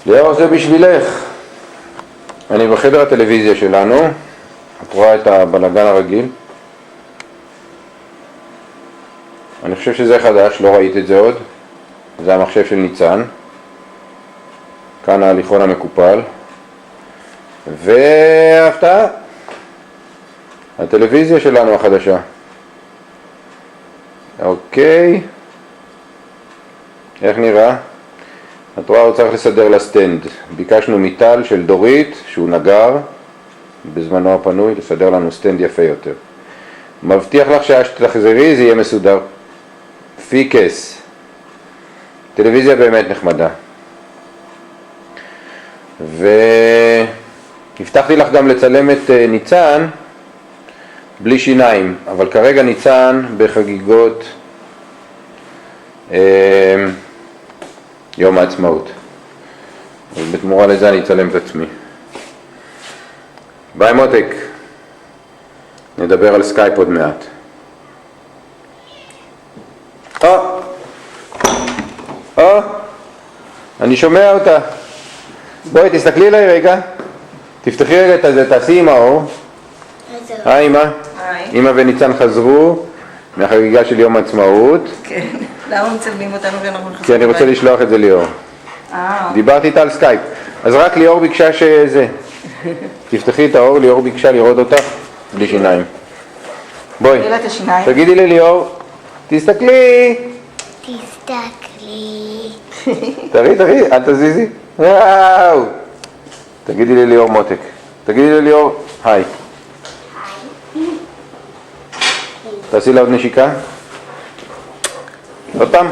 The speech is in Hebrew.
ליאור, זה בשבילך. אני בחדר הטלוויזיה שלנו. את רואה את הבלגן הרגיל. אני חושב שזה חדש, לא ראית את זה עוד. זה המחשב של ניצן. כאן ההליכון המקופל. והפתעה, הטלוויזיה שלנו החדשה. אוקיי. איך נראה? את רואה, הוא צריך לסדר לה סטנד. ביקשנו מיטל של דורית, שהוא נגר, בזמנו הפנוי, לסדר לנו סטנד יפה יותר. מבטיח לך שתחזרי, זה יהיה מסודר. פיקס. טלוויזיה באמת נחמדה. והבטחתי לך גם לצלם את ניצן בלי שיניים, אבל כרגע ניצן בחגיגות יום העצמאות. ובתמורה לזה אני אצלם את עצמי. ביי מותק, נדבר על סקייפ עוד מעט. אני שומע אותה. בואי תסתכלי עליי רגע, תפתחי רגע את זה, תעשי עם האור. היי אמא. אמא וניצן חזרו מהחגיגה של יום העצמאות. כן, למה מצלמים אותנו ואנחנו חזרו? כי אני רוצה לשלוח את זה ליאור. דיברתי איתה על סקייפ. אז רק ליאור ביקשה שזה. תפתחי את האור, ליאור ביקשה לראות אותך בלי שיניים. בואי, תגידי לי ליאור, תסתכלי. תסתכלי. תראי, אל תזיזי. וואו. תגידי לי ליאור מותק. תגידי לי ליאור, היי. תעשי לה עוד נשיקה. עוד פעם.